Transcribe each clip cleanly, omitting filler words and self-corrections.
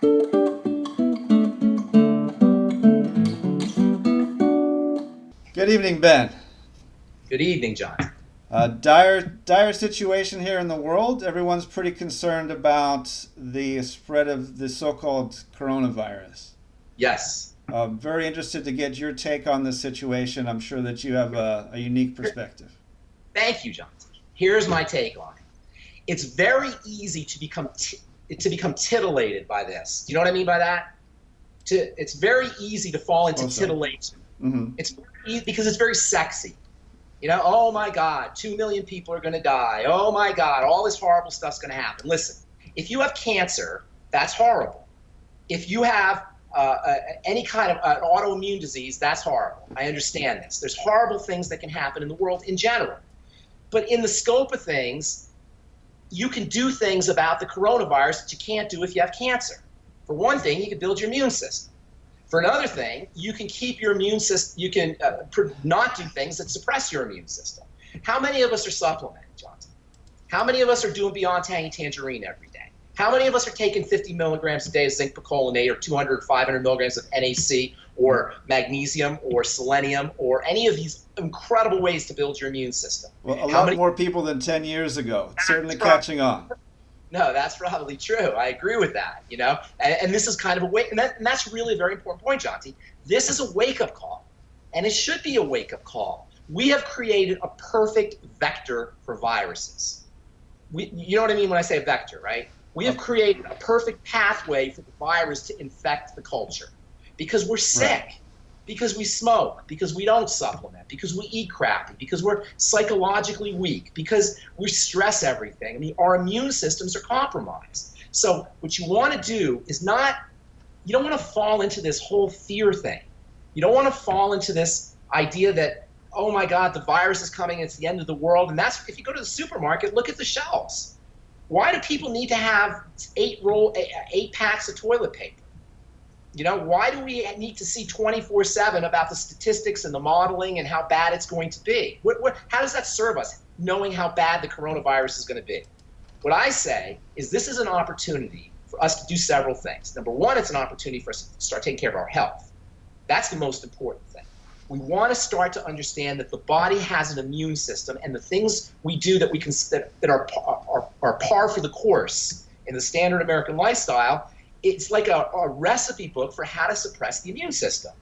Good evening, Ben. Good evening, John. Dire situation here in the world. Everyone's pretty concerned about the spread of the so-called coronavirus. Yes. Very interested to get your take on this situation. I'm sure that you have a unique perspective. Thank you, John. Here's my take on it. It's very easy to become titillated by this. Do you know what I mean by that? It's very easy to fall into titillation. Mm-hmm. It's very easy because it's very sexy. You know, oh my God, 2 million people are going to die. Oh my God, all this horrible stuff's going to happen. Listen, if you have cancer, that's horrible. If you have any kind of an autoimmune disease, that's horrible. I understand this. There's horrible things that can happen in the world in general. But in the scope of things, you can do things about the coronavirus that you can't do if you have cancer. For one thing, you can build your immune system. For another thing, you can keep your immune system, you can not do things that suppress your immune system. How many of us are supplementing, Jonty? How many of us are doing Beyond Tangy Tangerine every day? How many of us are taking 50 milligrams a day of zinc picolinate or 200 or 500 milligrams of NaC or magnesium or selenium or any of these incredible ways to build your immune system? Well, a lot more people than 10 years ago. It's certainly catching on. No, that's probably true. I agree with that, you know. And this is kind of a wake, and that's really a very important point, Jonty. This is a wake-up call, and it should be a wake-up call. We have created a perfect vector for viruses. You know what I mean when I say a vector, right? We have created a perfect pathway for the virus to infect the culture because we're sick. Right. Because we smoke, because we don't supplement, because we eat crappy, because we're psychologically weak, because we stress everything. I mean, our immune systems are compromised. So what you want to do is you don't want to fall into this whole fear thing. You don't want to fall into this idea that, oh my God, the virus is coming, it's the end of the world. And that's, if you go to the supermarket, look at the shelves. Why do people need to have 8 packs of toilet paper? You know, why do we need to see 24/7 about the statistics and the modeling and how bad it's going to be? How does that serve us, knowing how bad the coronavirus is going to be? What I say is this is an opportunity for us to do several things. Number one, it's an opportunity for us to start taking care of our health. That's the most important thing. We want to start to understand that the body has an immune system, and the things we do that we can that are par for the course in the standard American lifestyle. It's like a recipe book for how to suppress the immune system.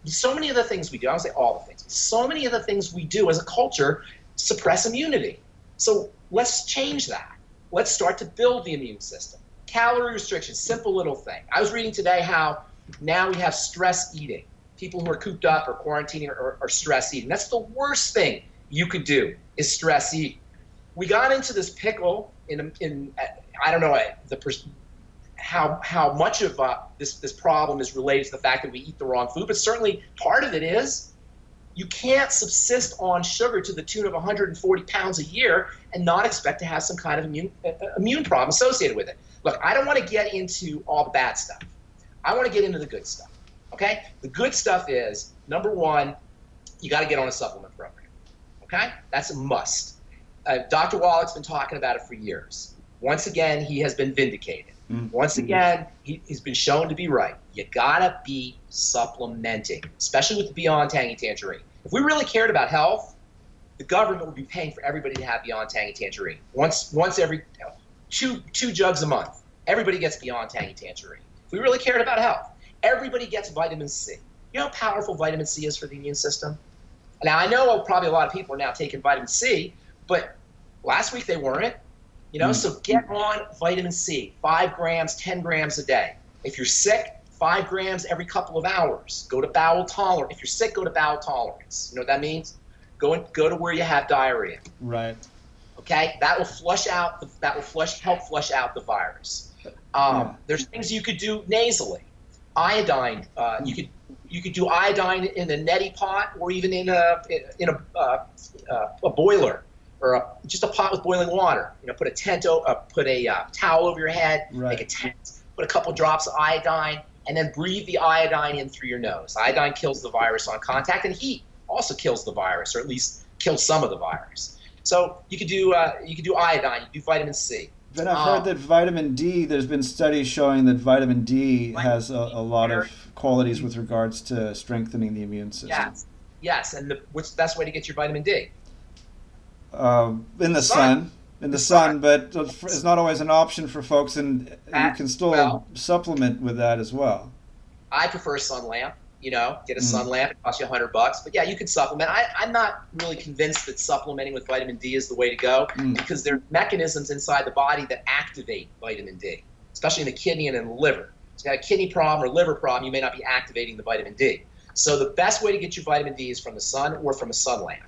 So many of the things we do, I don't say all the things, so many of the things we do as a culture suppress immunity. So let's change that. Let's start to build the immune system. Calorie restriction, simple little thing. I was reading today how now we have stress eating. People who are cooped up or quarantining are stress eating. That's the worst thing you could do is stress eat. We got into this pickle in I don't know, how much of this problem is related to the fact that we eat the wrong food, but certainly part of it is you can't subsist on sugar to the tune of 140 pounds a year and not expect to have some kind of immune problem associated with it. Look, I don't want to get into all the bad stuff. I want to get into the good stuff, okay? The good stuff is, number one, you got to get on a supplement program, okay? That's a must. Dr. Wallach's been talking about it for years. Once again, he has been vindicated. Once again, he's been shown to be right. You gotta be supplementing, especially with the Beyond Tangy Tangerine. If we really cared about health, the government would be paying for everybody to have Beyond Tangy Tangerine. Once every two jugs a month, everybody gets Beyond Tangy Tangerine. If we really cared about health, everybody gets vitamin C. You know how powerful vitamin C is for the immune system? Now, I know probably a lot of people are now taking vitamin C, but last week they weren't. You know, so get on vitamin C, 5 grams, 10 grams a day. If you're sick, 5 grams every couple of hours. Go to bowel tolerance. If you're sick, go to bowel tolerance. You know what that means? Go to where you have diarrhea. Right. Okay, that will help flush out the virus. There's things you could do nasally. Iodine. You could do iodine in a neti pot or even in a boiler. Or just a pot with boiling water. You know, put a towel over your head, right. Make a tent, put a couple drops of iodine, and then breathe the iodine in through your nose. Iodine kills the virus on contact, and heat also kills the virus, or at least kills some of the virus. So you could do iodine, you could do vitamin C. Then I've heard that vitamin D, there's been studies showing that vitamin D has a lot of qualities with regards to strengthening the immune system. Yes. And what's the best way to get your vitamin D? In the sun. In the sun, but it's not always an option for folks, and you can still supplement with that as well. I prefer a sun lamp. Get a sun lamp. It costs you $100, but yeah, you can supplement. I'm not really convinced that supplementing with vitamin D is the way to go because there are mechanisms inside the body that activate vitamin D, especially in the kidney and in the liver. If you got a kidney problem or liver problem, you may not be activating the vitamin D. So the best way to get your vitamin D is from the sun or from a sun lamp.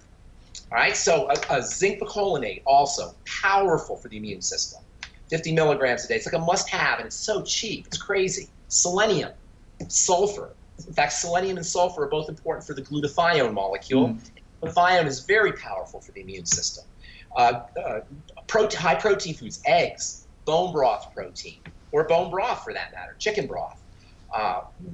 All right, so a zinc picolinate also powerful for the immune system. 50 milligrams a day. It's like a must-have, and it's so cheap. It's crazy. Selenium, sulfur. In fact, selenium and sulfur are both important for the glutathione molecule. Glutathione is very powerful for the immune system. High protein foods, eggs, bone broth protein, or bone broth for that matter, chicken broth.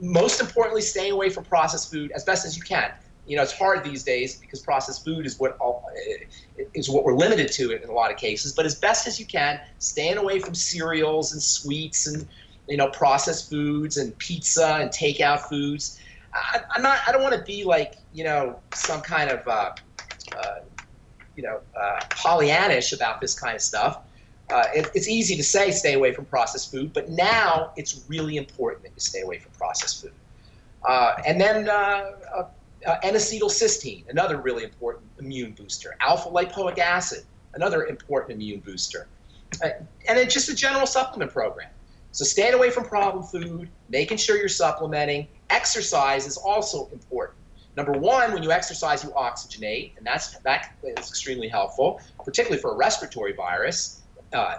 Most importantly, staying away from processed food as best as you can. It's hard these days because processed food is what we're limited to in a lot of cases. But as best as you can, staying away from cereals and sweets and processed foollets and pizza and takeout foods. I don't want to be like some kind of Pollyannish about this kind of stuff. It's easy to say stay away from processed food, but now it's really important that you stay away from processed food. And then N-acetylcysteine, another really important immune booster. Alpha-lipoic acid, another important immune booster. And then just a general supplement program. So staying away from problem food, making sure you're supplementing. Exercise is also important. Number one, when you exercise, you oxygenate, and that is extremely helpful, particularly for a respiratory virus,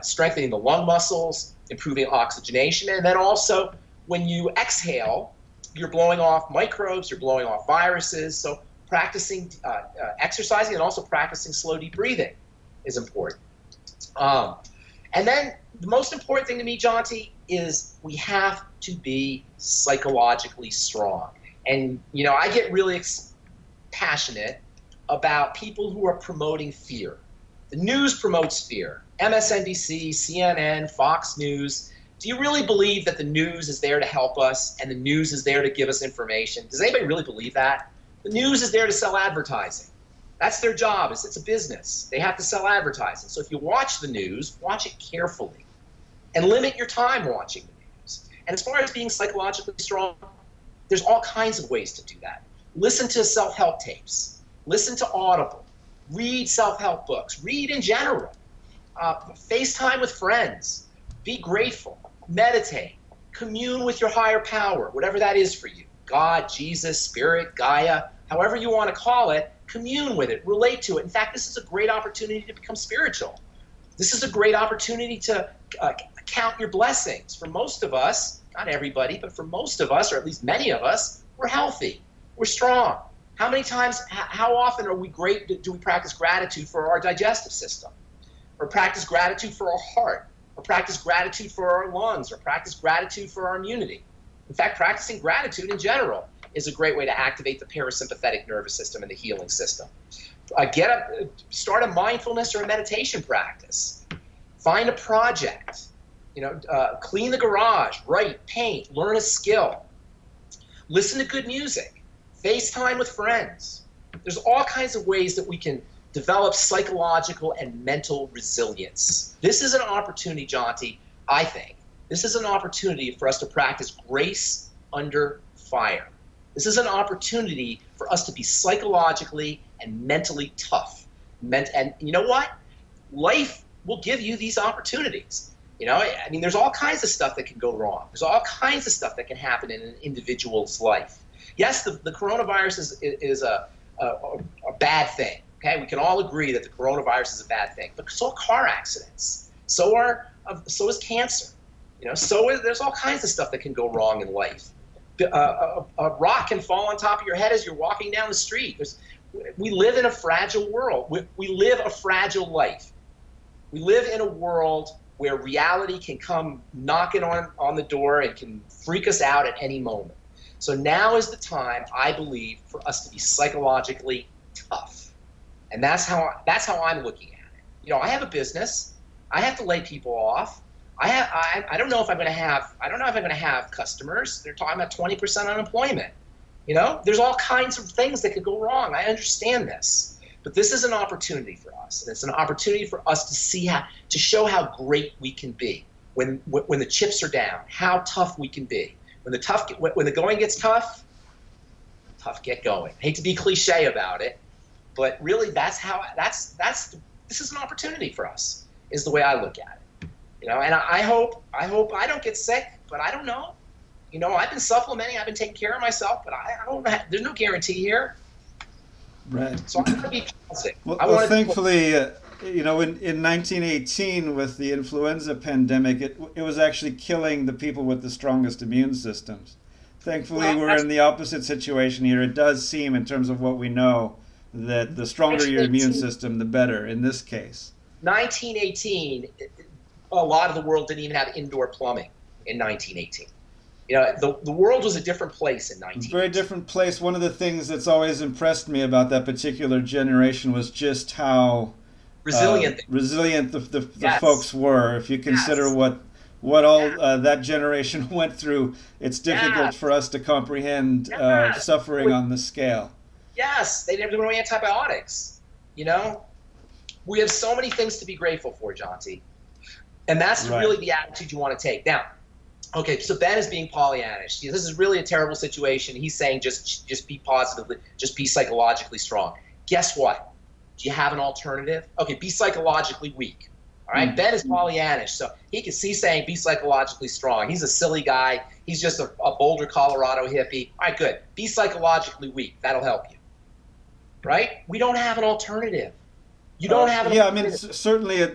strengthening the lung muscles, improving oxygenation, and then also when you exhale, you're blowing off microbes, you're blowing off viruses. So practicing exercising and also practicing slow, deep breathing is important. And then the most important thing to me, Jonty, is we have to be psychologically strong. And, I get really passionate about people who are promoting fear. The news promotes fear. MSNBC, CNN, Fox News. Do you really believe that the news is there to help us and the news is there to give us information? Does anybody really believe that? The news is there to sell advertising. That's their job. It's a business. They have to sell advertising. So if you watch the news, watch it carefully and limit your time watching the news. And as far as being psychologically strong, there's all kinds of ways to do that. Listen to self-help tapes. Listen to Audible. Read self-help books. Read in general. FaceTime with friends. Be grateful. Meditate. Commune with your higher power, whatever that is for you. God, Jesus, Spirit, Gaia, however you want to call it, commune with it, relate to it. In fact, this is a great opportunity to become spiritual. This is a great opportunity to count your blessings. For most of us, not everybody, but for most of us, or at least many of us, we're healthy. We're strong. How many times, how often do we practice gratitude for our digestive system? Or practice gratitude for our heart? Or practice gratitude for our lungs? Or practice gratitude for our immunity? In fact, practicing gratitude in general is a great way to activate the parasympathetic nervous system and the healing system. Start a mindfulness or a meditation practice. Find a project. Clean the garage, write, paint, learn a skill. Listen to good music. FaceTime with friends. There's all kinds of ways that we can develop psychological and mental resilience. This is an opportunity, Jonty, I think. This is an opportunity for us to practice grace under fire. This is an opportunity for us to be psychologically and mentally tough. And you know what? Life will give you these opportunities. There's all kinds of stuff that can go wrong. There's all kinds of stuff that can happen in an individual's life. Yes, the coronavirus is a bad thing. Okay, we can all agree that the coronavirus is a bad thing. But so are car accidents. So is cancer. There's all kinds of stuff that can go wrong in life. A rock can fall on top of your head as you're walking down the street. We live in a fragile world. We live a fragile life. We live in a world where reality can come knocking on the door and can freak us out at any moment. So now is the time, I believe, for us to be psychologically tough. And that's how I'm looking at it. I have a business. I have to lay people off. I don't know if I'm going to have, I don't know if I'm going to have customers. They're talking about 20% unemployment. There's all kinds of things that could go wrong. I understand this, but this is an opportunity for us. And it's an opportunity for us to show how great we can be when the chips are down, how tough we can be. When the going gets tough get going. I hate to be cliche about it, but really this is an opportunity for us, is the way I look at it. And I hope I don't get sick, but I don't know. I've been supplementing, I've been taking care of myself, but I don't know. There's no guarantee here. Right. So I want to be positive. Well, thankfully, in 1918 with the influenza pandemic, it was actually killing the people with the strongest immune systems. Thankfully, we're in the opposite situation here. It does seem, in terms of what we know, that the stronger your immune system, the better in this case. 1918, a lot of the world didn't even have indoor plumbing in 1918. The world was a different place in 1918. Very different place. One of the things that's always impressed me about that particular generation was just how resilient the Yes. folks were. If you consider Yes. what all that generation went through, it's difficult for us to comprehend suffering on the scale. Yes, they didn't have no antibiotics. We have so many things to be grateful for, Jonty. And that's Right. really the attitude you want to take. Now, okay, so Ben is being Pollyannish. This is really a terrible situation. He's saying just be positively, just be psychologically strong. Guess what? Do you have an alternative? Okay, be psychologically weak. All right, Ben is Pollyannish, so he's saying be psychologically strong. He's a silly guy. He's just a Boulder, Colorado hippie. All right, good. Be psychologically weak. That'll help you. Right? We don't have an alternative. You don't have an alternative. I mean, certainly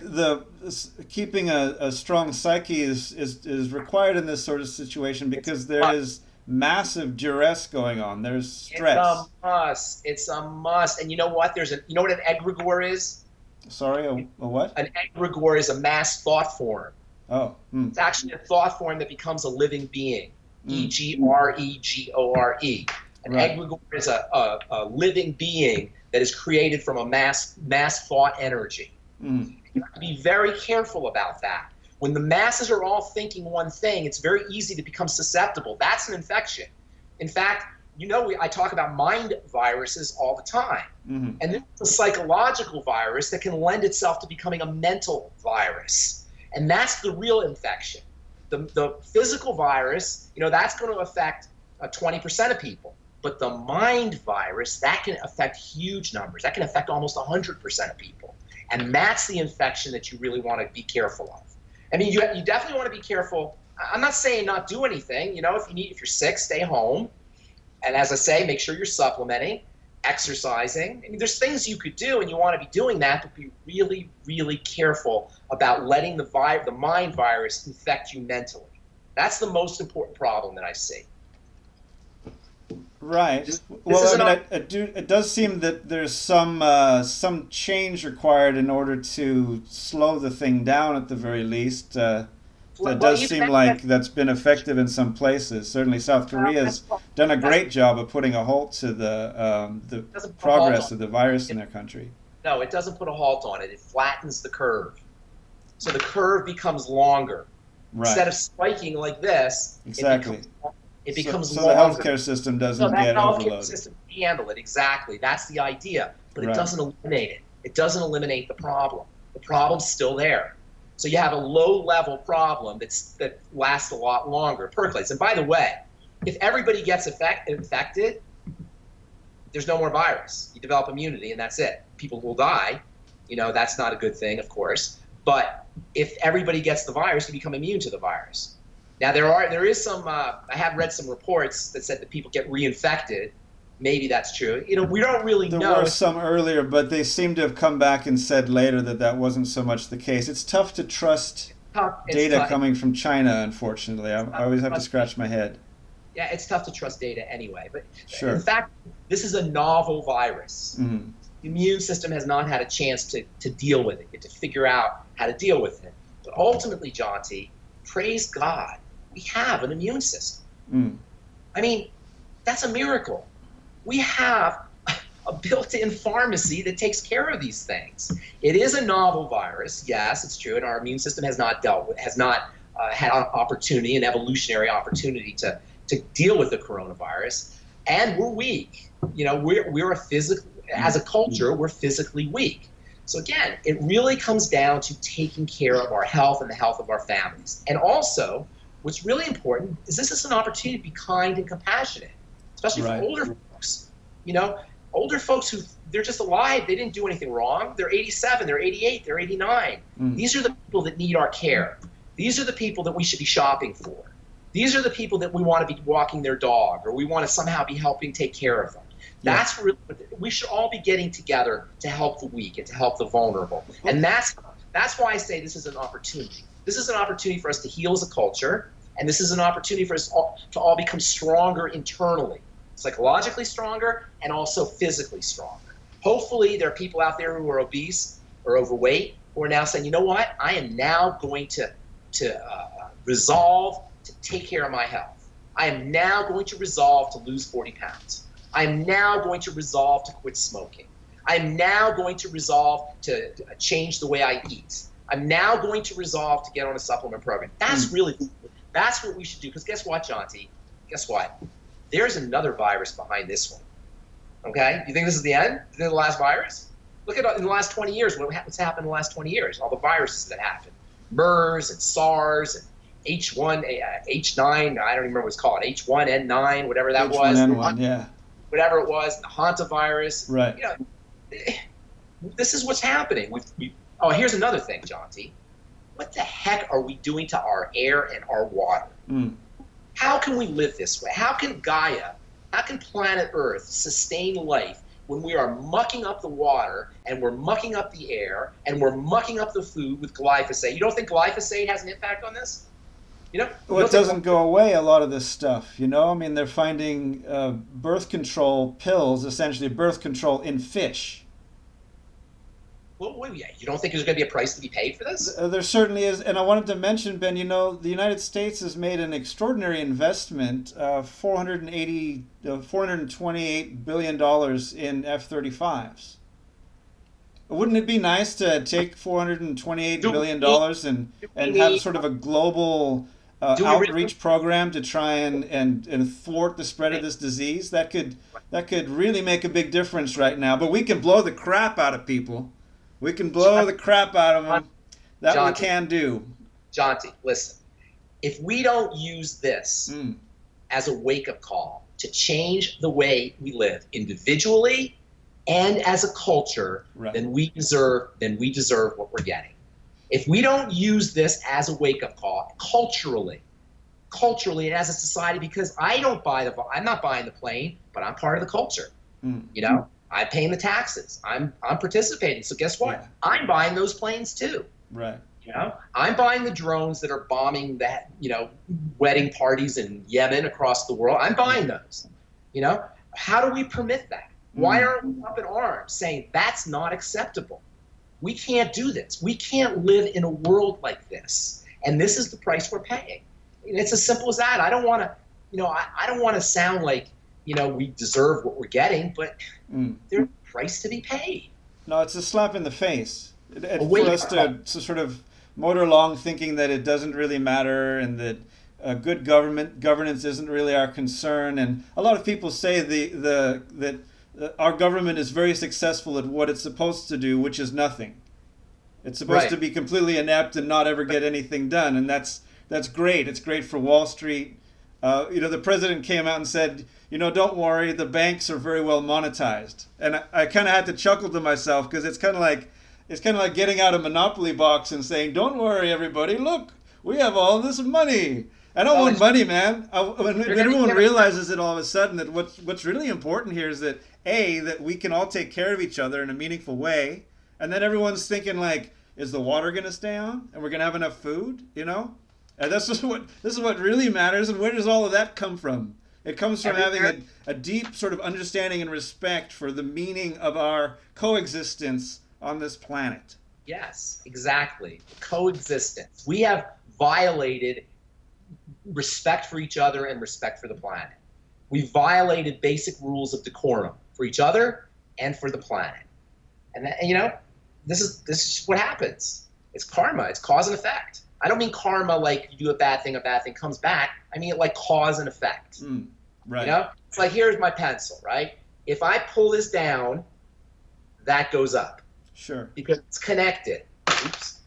keeping a strong psyche is required in this sort of situation because there is massive duress going on. There's stress. It's a must. And you know what? You know what an egregore is? Sorry, a what? An egregore is a mass thought form. Oh. It's actually a thought form that becomes a living being. Egregore. An egregore is a living being that is created from a mass thought energy. You have to be very careful about that. When the masses are all thinking one thing, it's very easy to become susceptible. That's an infection. In fact, I talk about mind viruses all the time. And this is a psychological virus that can lend itself to becoming a mental virus. And that's the real infection. The physical virus, that's going to affect 20% of people. But the mind virus, that can affect huge numbers. That can affect almost 100% of people. And that's the infection that you really want to be careful of. I mean, you definitely want to be careful. I'm not saying not do anything. If you're sick, stay home. And as I say, make sure you're supplementing, exercising. I mean, there's things you could do, and you want to be doing that, but be really, really careful about letting the mind virus infect you mentally. That's the most important problem that I see. Right. It does seem that there's some change required in order to slow the thing down at the very least. That does seem like that's been effective in some places. Certainly, South Korea has done a great job of putting a halt to the progress of the virus in their country. No, it doesn't put a halt on it. It flattens the curve. So the curve becomes longer. Right. Instead of spiking like this, exactly. It becomes so longer. the healthcare system doesn't get overloaded. The healthcare system can handle it, exactly. That's the idea. But it doesn't eliminate it. It doesn't eliminate the problem. The problem's still there. So you have a low-level problem that lasts a lot longer, percolates. And by the way, if everybody gets infected, there's no more virus. You develop immunity, and that's it. People will die. That's not a good thing, of course. But if everybody gets the virus, you become immune to the virus. Now, there is some, I have read some reports that said that people get reinfected. Maybe that's true. We don't really know. There were some earlier, but they seem to have come back and said later that wasn't so much the case. It's tough to trust data coming from China, unfortunately. I always have to scratch my head. Yeah, it's tough to trust data anyway. But sure. In fact, this is a novel virus. The immune system has not had a chance to deal with it, to figure out how to deal with it. But ultimately, Jonty, praise God, we have an immune system. I mean, that's a miracle. We have a built-in pharmacy that takes care of these things. It is a novel virus, yes, it's true, and our immune system has not had an opportunity, an evolutionary opportunity to deal with the coronavirus, and we're weak. We're as a culture, we're physically weak. So again, it really comes down to taking care of our health and the health of our families. And also, what's really important is this is an opportunity to be kind and compassionate, especially for older folks. Older folks who they're just alive, they didn't do anything wrong. They're 87, they're 88, they're 89. These are the people that need our care. These are the people that we should be shopping for. These are the people that we want to be walking their dog, or we want to somehow be helping take care of them. That's really, we should all be getting together to help the weak and to help the vulnerable. And that's why I say this is an opportunity. This is an opportunity for us to heal as a culture, and this is an opportunity for us to all become stronger internally, psychologically stronger, and also physically stronger. Hopefully there are people out there who are obese or overweight who are now saying, you know what, I am now going to resolve to take care of my health. I am now going to resolve to lose 40 pounds. I am now going to resolve to quit smoking. I am now going to resolve to change the way I eat. I'm now going to resolve to get on a supplement program. That's what we should do. Because guess what, Jonty? Guess what? There's another virus behind this one. Okay? You think this is the end? Is this the last virus? Look at in the last 20 years, what's happened in the last 20 years, all the viruses that happened. MERS and SARS and H1, H9, I don't even remember what it's called, H1N9, whatever that was. H1N1, yeah. Whatever it was, the hantavirus. Right. This is what's happening. Here's another thing, Jonty. What the heck are we doing to our air and our water? How can we live this way? How can Gaia, how can planet Earth sustain life when we are mucking up the water and we're mucking up the air and we're mucking up the food with glyphosate? You don't think glyphosate has an impact on this? Well, it doesn't go away, a lot of this stuff, I mean, they're finding birth control pills, essentially birth control in fish. Well, you don't think there's going to be a price to be paid for this? There certainly is. And I wanted to mention, Ben, the United States has made an extraordinary investment, $428 billion in F-35s. Wouldn't it be nice to take $428 billion and have sort of a global outreach program to try and thwart the spread of this disease? That could really make a big difference right now. But we can blow the crap out of people. We can blow the crap out of them. That Jonty, we can do. Jonty, listen. If we don't use this as a wake-up call to change the way we live individually and as a culture, then we deserve what we're getting. If we don't use this as a wake-up call culturally and as a society, because I'm not buying the plane, but I'm part of the culture. I'm paying the taxes. I'm participating. So guess what? Yeah. I'm buying those planes too. Right. I'm buying the drones that are bombing wedding parties in Yemen across the world. I'm buying those. How do we permit that? Why aren't we up in arms saying that's not acceptable? We can't do this. We can't live in a world like this. And this is the price we're paying. It's as simple as that. I don't want to, I don't want to sound like, we deserve what we're getting, but there's a price to be paid. No, it's a slap in the face. For us to sort of motor along thinking that it doesn't really matter and that good governance isn't really our concern. And a lot of people say that our government is very successful at what it's supposed to do, which is nothing. It's supposed to be completely inept and not ever get anything done, and that's great. It's great for Wall Street. The president came out and said, don't worry, the banks are very well monetized. And I kind of had to chuckle to myself because it's kind of like getting out a Monopoly box and saying, don't worry, everybody, look, we have all this money. I don't want money, man. When everyone realizes it all of a sudden that what's really important here is that that we can all take care of each other in a meaningful way, and then everyone's thinking like, is the water going to stay on, and we're going to have enough food, And this is what really matters. And where does all of that come from? It comes from having a deep sort of understanding and respect for the meaning of our coexistence on this planet. Yes, exactly. Coexistence. We have violated respect for each other and respect for the planet. We violated basic rules of decorum for each other and for the planet. And that, you know, this is what happens. It's karma. It's cause and effect. I don't mean karma like you do a bad thing comes back. I mean it like cause and effect. Right. You know, it's like, here's my pencil, right? If I pull this down, that goes up. Sure. Because it's connected. Oops.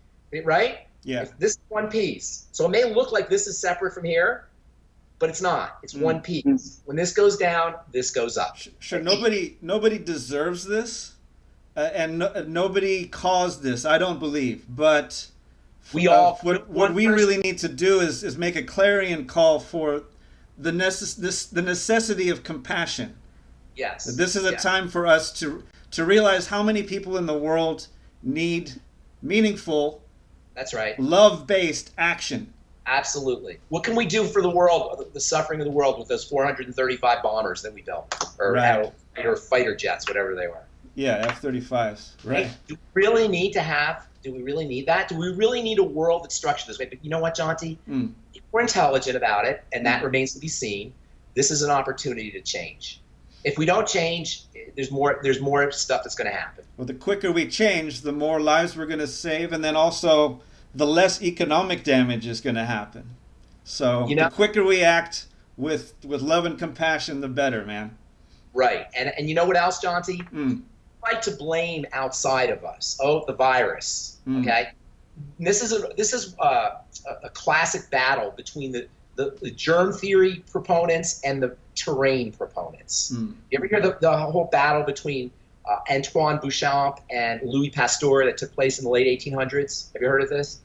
Right? Yeah. If this is one piece. So it may look like this is separate from here, but it's not. It's one piece. When this goes down, this goes up. Sure. Nobody deserves this, and nobody caused this. I don't believe. But what we really need to do is make a clarion call for the necessity of compassion. Yes. This is a time for us to realize how many people in the world need meaningful, that's right, love-based action. Absolutely. What can we do for the world, the suffering of the world, with those 435 bombers that we built, or fighter jets, whatever they were? Yeah, F-35s. Right. Do we really need that? Do we really need a world that's structured this way? But you know what, Jonty? If we're intelligent about it, and that remains to be seen, this is an opportunity to change. If we don't change, there's more stuff that's going to happen. Well, the quicker we change, the more lives we're going to save, and then also the less economic damage is going to happen. So the quicker we act with love and compassion, the better, man. Right. And you know what else, Jonty? We like to blame outside of us. Oh, the virus. Okay. And this is a classic battle between the germ theory proponents and the terrain proponents. You ever hear the whole battle between Antoine Béchamp and Louis Pasteur that took place in the late 1800s? Have you heard of this?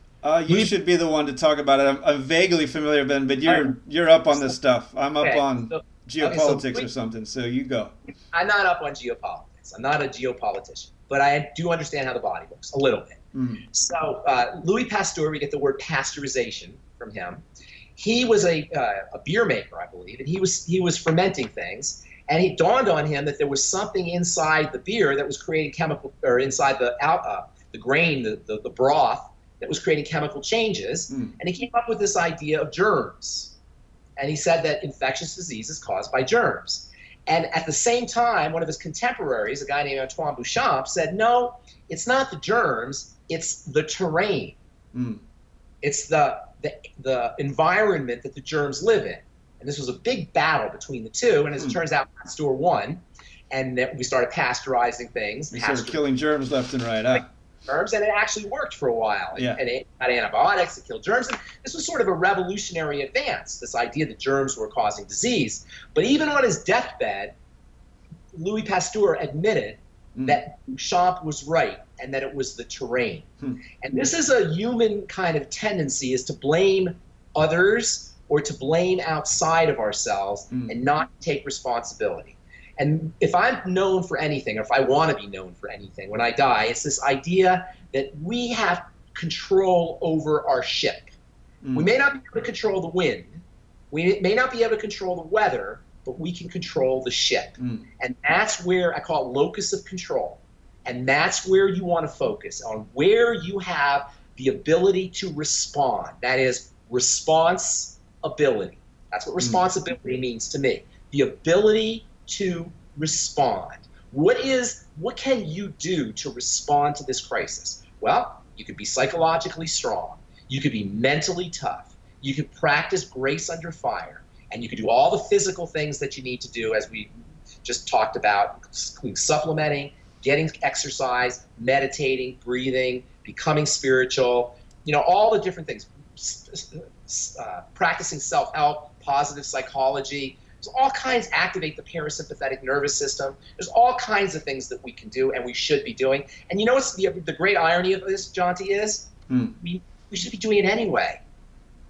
You should be the one to talk about it. I'm vaguely familiar, Ben, but you're up on this stuff. I'm up on geopolitics or something, so you go. I'm not up on geopolitics. I'm not a geopolitician, but I do understand how the body works a little bit. So Louis Pasteur, we get the word pasteurization from him. He was a beer maker, I believe, and he was fermenting things, and it dawned on him that there was something inside the beer that was creating chemical, or inside the grain, the broth, that was creating chemical changes, and he came up with this idea of germs. And he said that infectious disease is caused by germs. And at the same time, one of his contemporaries, a guy named Antoine Béchamp, said, no, it's not the germs, it's the terrain. It's the environment that the germs live in. And this was a big battle between the two, and as it turns out, Pasteur won, and then we started pasteurizing things. We started killing germs left and right, huh? Germs, and it actually worked for a while. And it had antibiotics to kill germs. And this was sort of a revolutionary advance, this idea that germs were causing disease. But even on his deathbed, Louis Pasteur admitted that Béchamp was right and that it was the terrain. And this is a human kind of tendency, is to blame others or to blame outside of ourselves and not take responsibility. And if I'm known for anything, or if I want to be known for anything when I die, it's this idea that we have control over our ship. We may not be able to control the wind, we may not be able to control the weather, but we can control the ship. And that's where I call it locus of control. And that's where you want to focus, on where you have the ability to respond. That is response ability. That's what responsibility means to me. The ability to respond. What can you do to respond to this crisis? Well, you could be psychologically strong. You could be mentally tough. You could practice grace under fire. And you could do all the physical things that you need to do, as we just talked about, including supplementing, getting exercise, meditating, breathing, becoming spiritual, all the different things, practicing self-help, positive psychology. There's all kinds, activate the parasympathetic nervous system. There's all kinds of things that we can do and we should be doing. And you know what's the great irony of this, Jonty, is? We should be doing it anyway.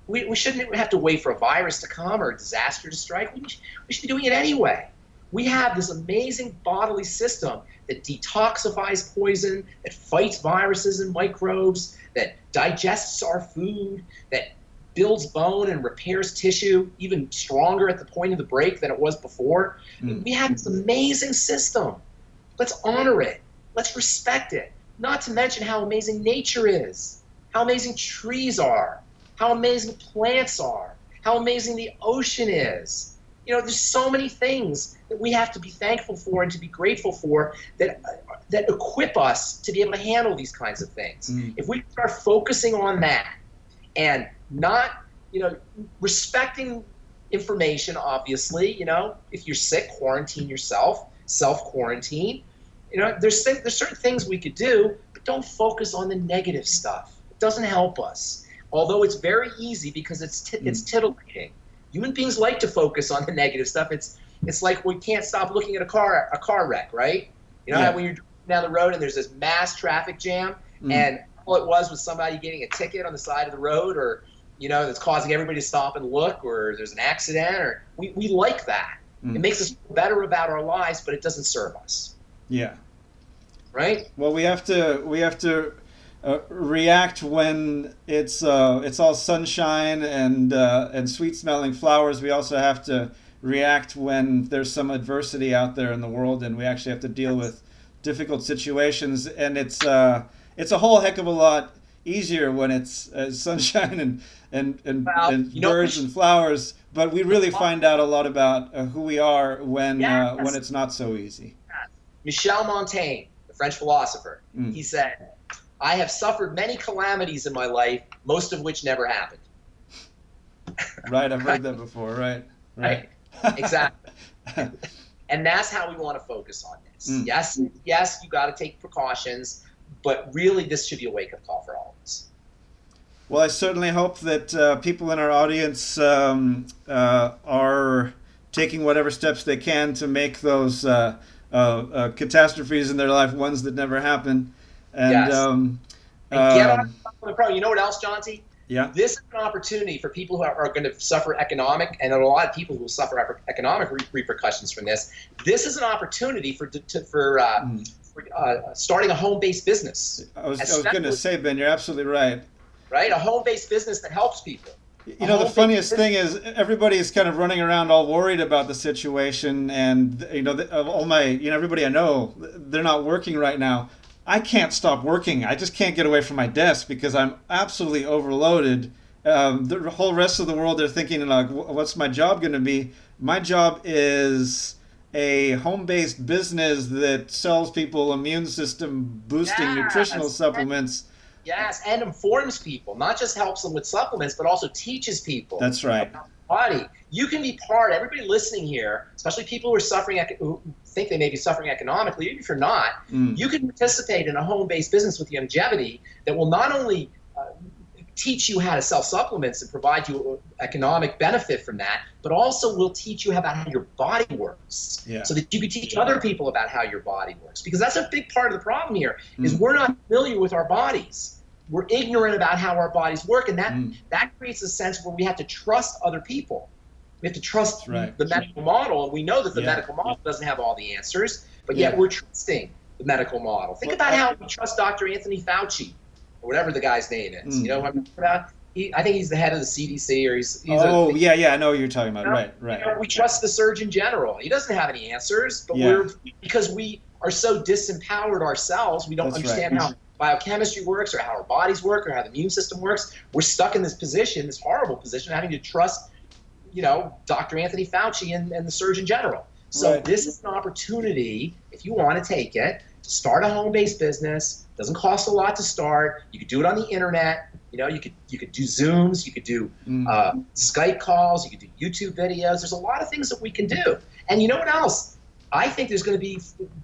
We shouldn't have to wait for a virus to come or a disaster to strike. We should be doing it anyway. We have this amazing bodily system that detoxifies poison, that fights viruses and microbes, that digests our food, that builds bone and repairs tissue even stronger at the point of the break than it was before. We have this amazing system. Let's honor it. Let's respect it. Not to mention how amazing nature is, how amazing trees are, how amazing plants are, how amazing the ocean is. There's so many things that we have to be thankful for and to be grateful for that equip us to be able to handle these kinds of things. If we start focusing on that and not, respecting information, obviously, if you're sick, quarantine yourself, self-quarantine. There's certain things we could do, but don't focus on the negative stuff. It doesn't help us. Although it's very easy because it's titillating. Human beings like to focus on the negative stuff. It's like we can't stop looking at a car wreck, right? How when you're driving down the road and there's this mass traffic jam, and all it was somebody getting a ticket on the side of the road, or that's causing everybody to stop and look, or there's an accident, or we like that. It makes us feel better about our lives, but it doesn't serve us. Yeah. Right? Well, we have to react when it's all sunshine and sweet smelling flowers. We also have to react when there's some adversity out there in the world, and we actually have to deal with difficult situations. And it's a whole heck of a lot easier when it's sunshine and birds and flowers. But we really find out a lot about who we are when it's not so easy. Michel Montaigne, the French philosopher, he said, "I have suffered many calamities in my life, most of which never happened." Right, I've heard that before. Right. Exactly. And that's how we want to focus on this. Yes, you got to take precautions, but really this should be a wake-up call for all of us. Well, I certainly hope that people in our audience are taking whatever steps they can to make those catastrophes in their life ones that never happen. And, and get on the pro. You know what else, Jonty? Yeah. This is an opportunity for people who are going to suffer economic, and there are a lot of people who will suffer economic repercussions from this. This is an opportunity for starting a home-based business. I was going to say, Ben, you're absolutely right. Right? A home-based business that helps people. The funniest thing is everybody is kind of running around all worried about the situation, and everybody I know, they're not working right now. I can't stop working. I just can't get away from my desk because I'm absolutely overloaded. The whole rest of the world, they're thinking like, what's my job going to be? My job is a home-based business that sells people immune system boosting nutritional supplements. Yes, and informs people, not just helps them with supplements, but also teaches people. That's right. About the body. You can be part, everybody listening here, especially people who think they may be suffering economically, even if you're not, you can participate in a home-based business with longevity that will not only teach you how to sell supplements and provide you economic benefit from that, but also will teach you about how your body works, so that you can teach other people about how your body works. Because that's a big part of the problem here, is we're not familiar with our bodies. We're ignorant about how our bodies work, and that creates a sense where we have to trust other people. We have to trust the medical model, and we know that the medical model doesn't have all the answers, but yet we're trusting the medical model. Think about how we trust Dr. Anthony Fauci, or whatever the guy's name is. You know what I'm talking about? I think he's the head of the CDC, or he's I know what you're talking about. Right. We trust the Surgeon General. He doesn't have any answers, but because we are so disempowered ourselves, we don't understand how biochemistry works, or how our bodies work, or how the immune system works. We're stuck in this position, this horrible position, having to trust, Dr. Anthony Fauci and the Surgeon General. So this is an opportunity, if you want to take it, to start a home-based business. Doesn't cost a lot to start. You could do it on the internet. You could do Zooms. You could do Skype calls. You could do YouTube videos. There's a lot of things that we can do. And you know what else? I think there's going to be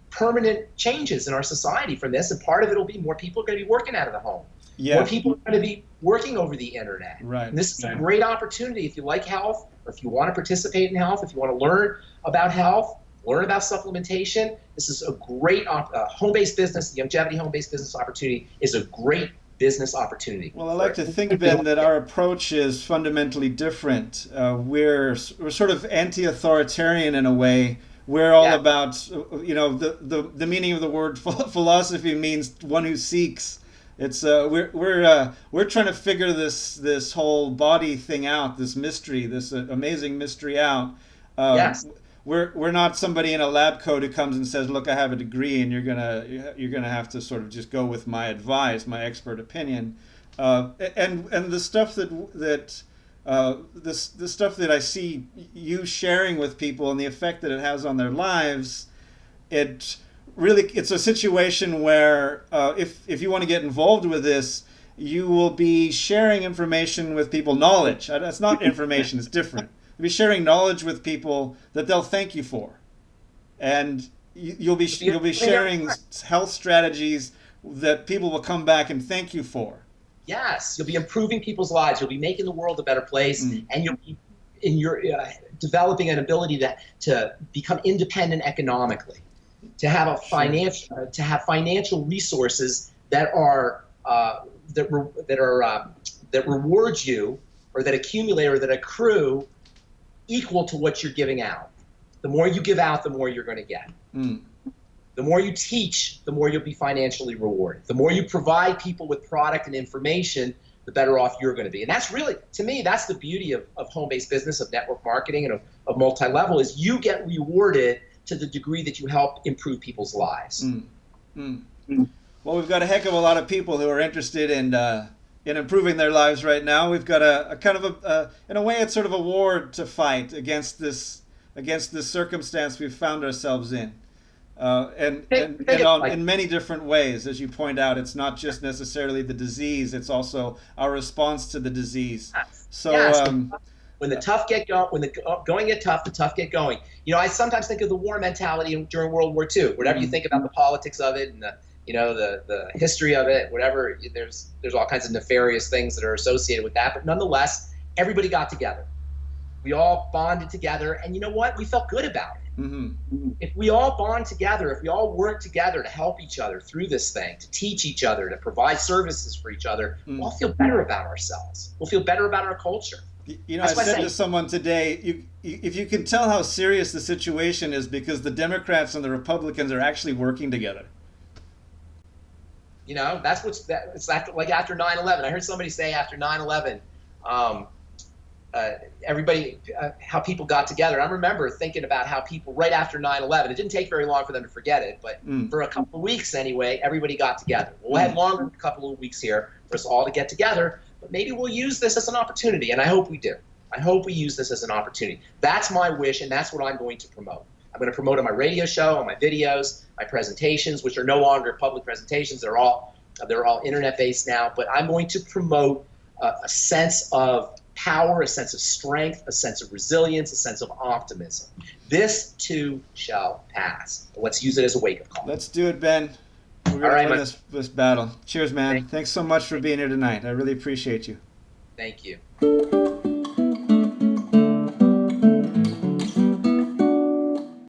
permanent changes in our society from this, and part of it will be more people are going to be working out of the home. Yeah. More people are going to be working over the internet. Right. And this is a great opportunity if you like health, or if you want to participate in health, if you want to learn about health, learn about supplementation. This is a great home-based business. The longevity home-based business opportunity is a great business opportunity. Well, I like to think, Ben, that our approach is fundamentally different. We're sort of anti-authoritarian in a way. We're all about, the meaning of the word philosophy means one who seeks. It's we're trying to figure this whole body thing out, this mystery, this amazing mystery out. Yes. We're not somebody in a lab coat who comes and says, "Look, I have a degree, and you're gonna have to sort of just go with my advice, my expert opinion," and the stuff that this stuff that I see you sharing with people and the effect that it has on their lives, it's a situation where if you want to get involved with this, you will be sharing information with people, knowledge. That's not information, it's different. You'll be sharing knowledge with people that they'll thank you for. And you'll be sharing health strategies that people will come back and thank you for. Yes, you'll be improving people's lives. You'll be making the world a better place, and you'll be developing an ability to become independent economically, to have a financial resources that reward you, or that accumulate, or that accrue equal to what you're giving out. The more you give out, the more you're going to get. The more you teach, the more you'll be financially rewarded. The more you provide people with product and information, the better off you're going to be. And that's really, to me, that's the beauty of home-based business, of network marketing, and of multi-level, is you get rewarded to the degree that you help improve people's lives. Well, we've got a heck of a lot of people who are interested in improving their lives right now. We've got a kind of in a way, it's sort of a war to fight against this circumstance we've found ourselves in. In many different ways, as you point out, it's not just necessarily the disease; it's also our response to the disease. So, when the tough get going, when the going get tough, the tough get going. I sometimes think of the war mentality during World War II. Whatever you think about the politics of it and the history of it, whatever, there's all kinds of nefarious things that are associated with that. But nonetheless, everybody got together. We all bonded together, and you know what? We felt good about it. If we all bond together, if we all work together to help each other through this thing, to teach each other, to provide services for each other, we'll all feel better about ourselves. We'll feel better about our culture. I said to someone today, if you can tell how serious the situation is, because the Democrats and the Republicans are actually working together. That's it's after 9/11. I heard somebody say after 9/11, everybody, how people got together. I remember thinking about how people, right after 9/11, it didn't take very long for them to forget it, but for a couple of weeks anyway, everybody got together. We'll have longer than a couple of weeks here for us all to get together, but maybe we'll use this as an opportunity, and I hope we do. I hope we use this as an opportunity. That's my wish, and that's what I'm going to promote. I'm going to promote on my radio show, on my videos, my presentations, which are no longer public presentations. They're all internet-based now, but I'm going to promote a sense of power, a sense of strength, a sense of resilience, a sense of optimism. This too shall pass. Let's use it as a wake-up call. Let's do it, Ben. We're going to win this battle. Cheers, man. Thanks so much for being here tonight. I really appreciate you. Thank you.